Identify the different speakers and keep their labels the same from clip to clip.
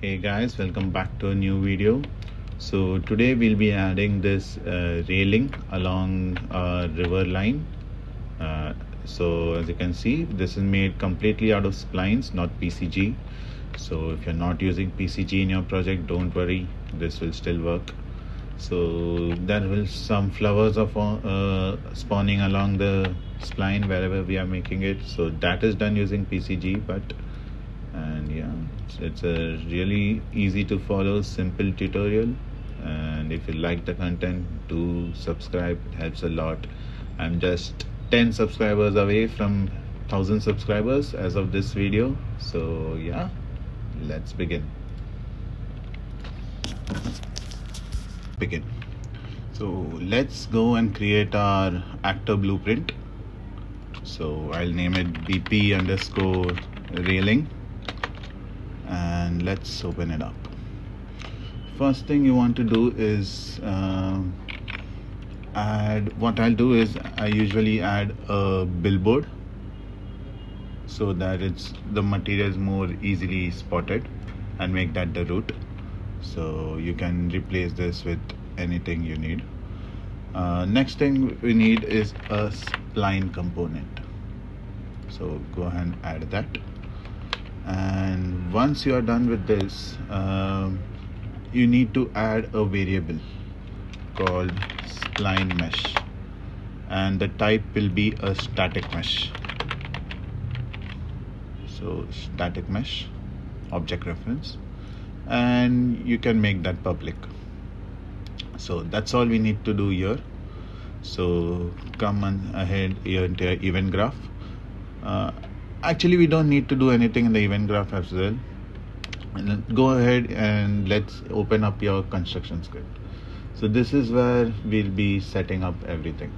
Speaker 1: Hey guys, welcome back to a new video. So today we'll be adding this railing along a river line. So as you can see, this is made completely out of splines, not PCG. So if you're not using PCG in your project, don't worry, this will still work. So there will some flowers of spawning along the spline wherever we are making it. So that is done using PCG, and yeah, it's a really easy to follow simple tutorial. And if you like the content, do subscribe, it helps a lot. I'm just 10 subscribers away from 1000 subscribers as of this video. So yeah, let's begin. So let's go and create our actor blueprint. So I'll name it BP underscore railing, and let's open it up. First thing you want to do is what I'll do is I usually add a billboard so that the material is more easily spotted, and make that the root. So you can replace this with anything you need. Next thing we need is a spline component. So go ahead and add that. And once you are done with this, you need to add a variable called spline mesh, and the type will be a static mesh. So static mesh, object reference, and you can make that public. So that's all we need to do here. So come on ahead here into your event graph. Actually, we don't need to do anything in the event graph as well. And go ahead and let's open up your construction script. So this is where we'll be setting up everything.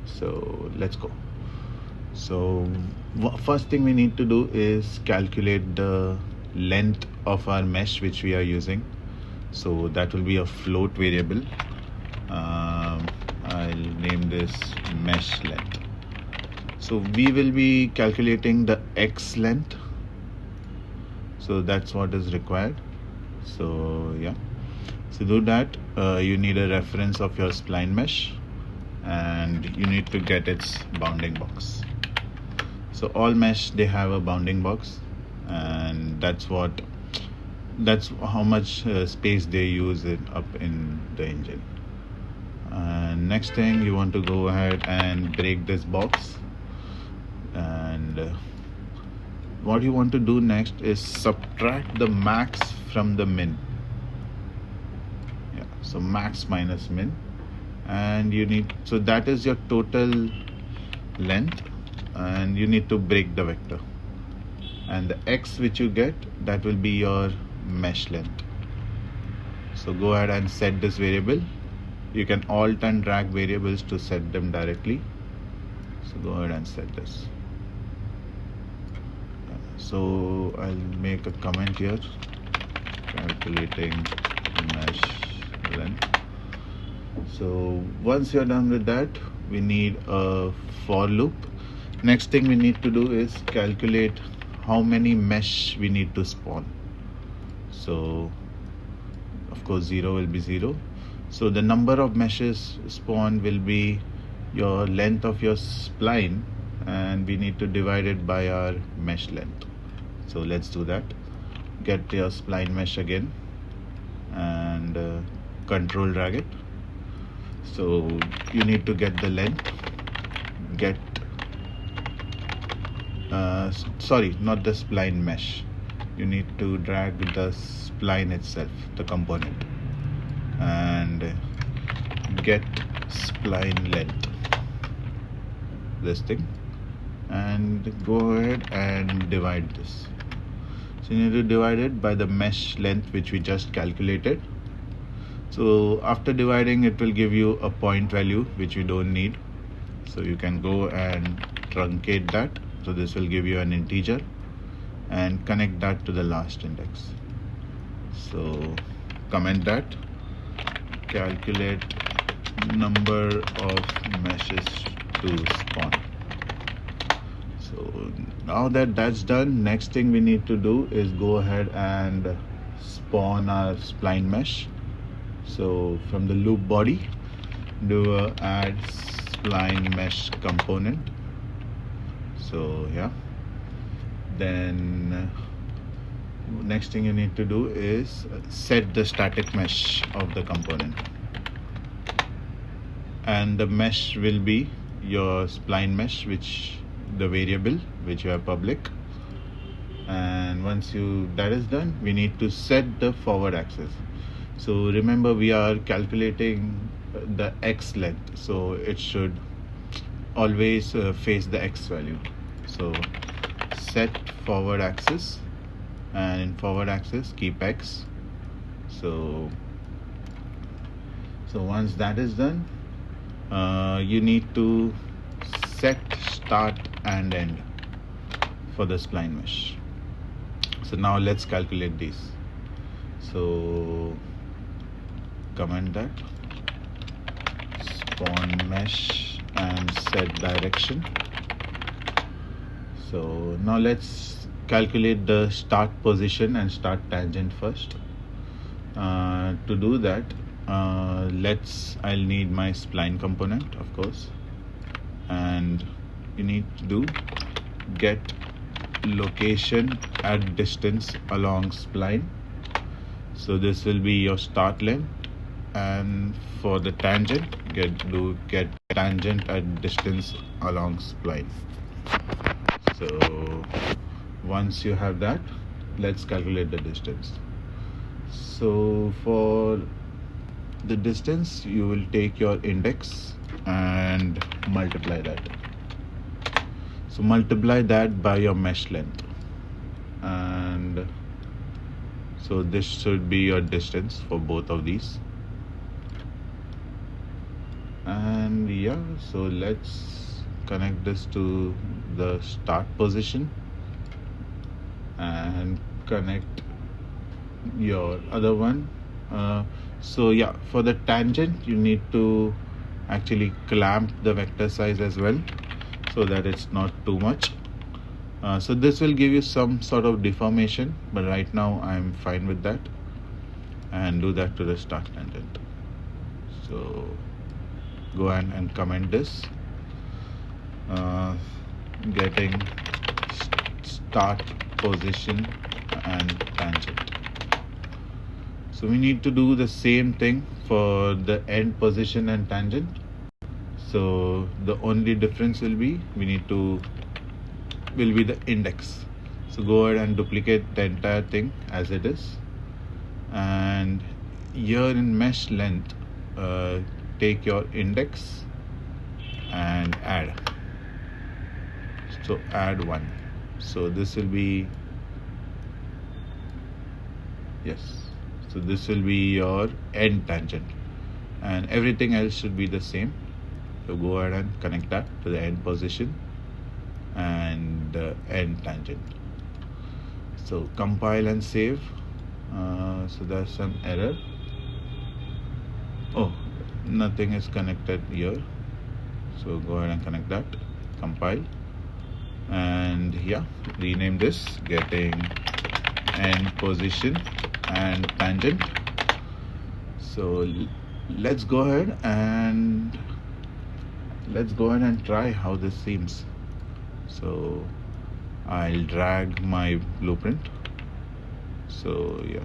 Speaker 1: So let's go. So first thing we need to do is calculate the length of our mesh which we are using. So that will be a float variable. I'll name this mesh length. So we will be calculating the X length. So that's what is required. So yeah, to do that, you need a reference of your spline mesh, and you need to get its bounding box. So all mesh, they have a bounding box, and that's how much space they use it up in the engine. And next thing, you want to go ahead and break this box. And what you want to do next is subtract the max from the min. Yeah, so max minus min, and so that is your total length, and you need to break the vector, and the X which you get, that will be your mesh length. So go ahead and set this variable. You can alt and drag variables to set them directly. So go ahead and set this. So I'll make a comment here, calculating mesh length. So once you're done with that, we need a for loop. Next thing we need to do is calculate how many mesh we need to spawn. So of course 0 will be 0. So the number of meshes spawned will be your length of your spline, and we need to divide it by our mesh length. So let's do that. Get your spline mesh again, and control drag it. So you need to get the length, sorry, not the spline mesh. You need to drag the spline itself, the component, and get spline length, this thing, and go ahead and divide this. So you need to divide it by the mesh length which we just calculated. So after dividing, it will give you a point value which you don't need. So you can go and truncate that. So this will give you an integer, and connect that to the last index. So comment that, calculate number of meshes to spawn. So now that that's done, next thing we need to do is go ahead and spawn our spline mesh. So from the loop body, do a add spline mesh component. So yeah, then next thing you need to do is set the static mesh of the component, and the mesh will be your spline mesh, which the variable which you have public. And once that is done, we need to set the forward axis. So remember, we are calculating the x length, so it should always face the x value. So set forward axis, and in forward axis keep x. So once that is done, you need to set start and end for the spline mesh. So now let's calculate these. So comment that spawn mesh and set direction. So now let's calculate the start position and start tangent first. To do that, I'll need my spline component, of course, and you need to do get location at distance along spline. So this will be your start length, and for the tangent, get tangent at distance along spline. So once you have that, let's calculate the distance. So for the distance, you will take your index and multiply that. So multiply that by your mesh length, and so this should be your distance for both of these. And yeah, so let's connect this to the start position and connect your other one. So yeah, for the tangent, you need to actually clamp the vector size as well, so that it's not too much. So this will give you some sort of deformation, but right now I'm fine with that, and do that to the start tangent. So go ahead and comment this, getting start position and tangent. So we need to do the same thing for the end position and tangent. So the only difference will be the index. So go ahead and duplicate the entire thing as it is, and here in mesh length, take your index and add. So add 1. So this will be, yes, so this will be your end tangent, and everything else should be the same. So go ahead and connect that to the end position and end tangent. So compile and save. So there's some error. Oh, nothing is connected here. So go ahead and connect that, compile, and yeah, rename this getting end position and tangent. So let's go ahead and try how this seems. So I'll drag my blueprint. So yeah,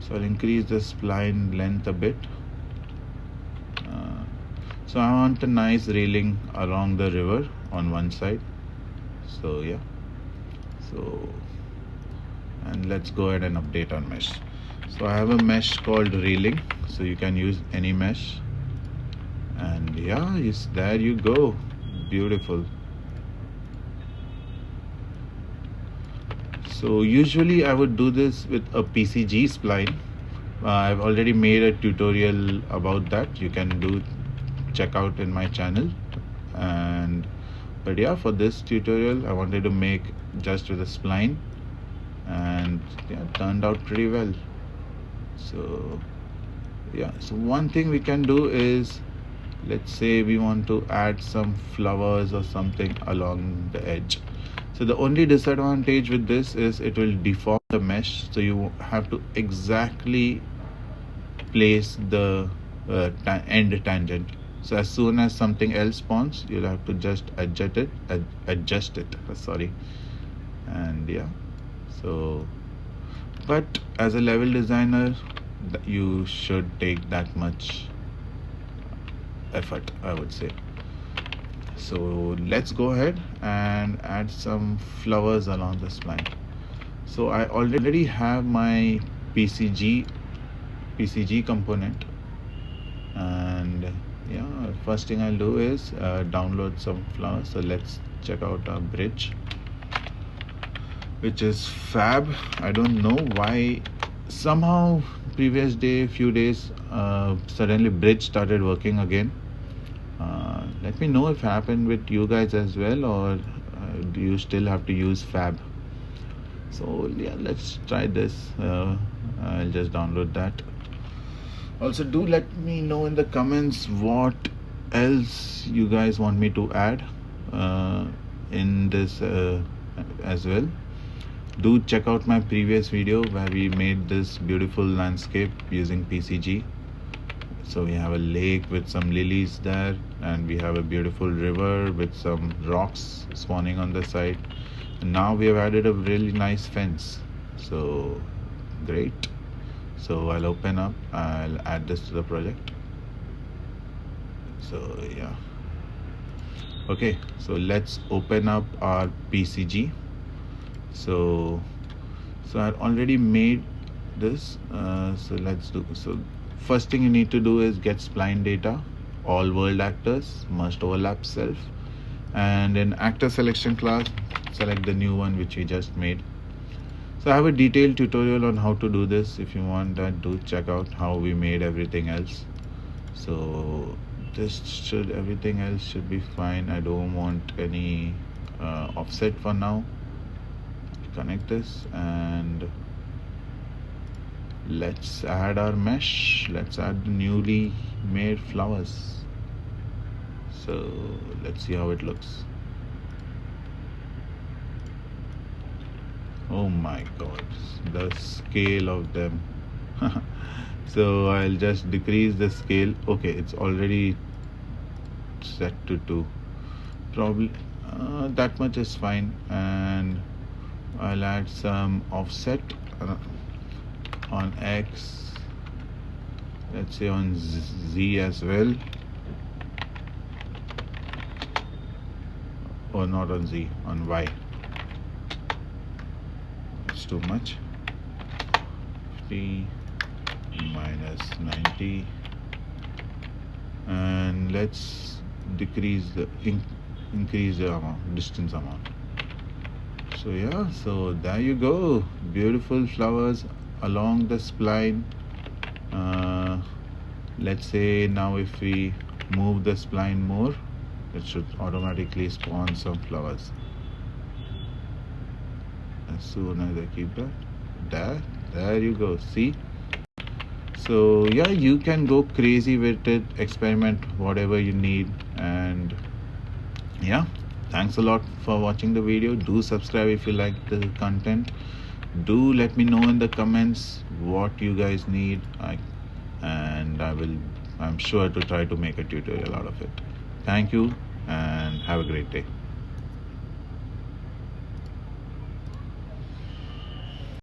Speaker 1: so I'll increase the spline length a bit. So I want a nice railing along the river on one side. So yeah, so, and let's go ahead and update our mesh. So I have a mesh called railing, so you can use any mesh. And yeah, yes, there you go, beautiful. So usually I would do this with a PCG spline. I've already made a tutorial about that. You can check out in my channel. But yeah, for this tutorial I wanted to make just with a spline, and yeah, it turned out pretty well. So yeah, so one thing we can do is, let's say we want to add some flowers or something along the edge. So the only disadvantage with this is it will deform the mesh, so you have to exactly place the end tangent. So as soon as something else spawns, you'll have to just adjust it, sorry. And yeah, so but as a level designer, you should take that much effort, I would say. So let's go ahead and add some flowers along the spline. So I already have my PCG component, and yeah, first thing I'll do is download some flowers. So let's check out our bridge, which is fab. I don't know why somehow previous few days suddenly bridge started working again. Let me know if it happened with you guys as well, or do you still have to use fab? So yeah, let's try this. I'll just download that. Also, do let me know in the comments what else you guys want me to add in this as well. Do check out my previous video where we made this beautiful landscape using PCG. So we have a lake with some lilies there, and we have a beautiful river with some rocks spawning on the side. And now we have added a really nice fence. So great. So I'll open up, I'll add this to the project. So yeah. Okay, so let's open up our PCG. So I already made this. So let's do so. First thing you need to do is get spline data, all world actors, must overlap self, and in actor selection class, select the new one which we just made. So I have a detailed tutorial on how to do this. If you want that, do check out how we made everything else. So everything else should be fine. I don't want any offset for now. Connect this and let's add our mesh. Let's add the newly made flowers. So let's see how it looks. Oh my god, the scale of them. So I'll just decrease the scale. Okay, it's already set to 2. Probably that much is fine. And I'll add some offset on X, let's say on Z as well, or not on Z, on Y. It's too much. 50 minus 90, and let's decrease the increase the distance amount. So yeah, so there you go, beautiful flowers along the spline. Let's say now if we move the spline more, it should automatically spawn some flowers. As soon as I keep that, there you go, see. So yeah, you can go crazy with it, experiment whatever you need. And yeah, thanks a lot for watching the video. Do subscribe if you like the content. Do let me know in the comments what you guys need, and I'm sure to try to make a tutorial out of it. Thank you and have a great day.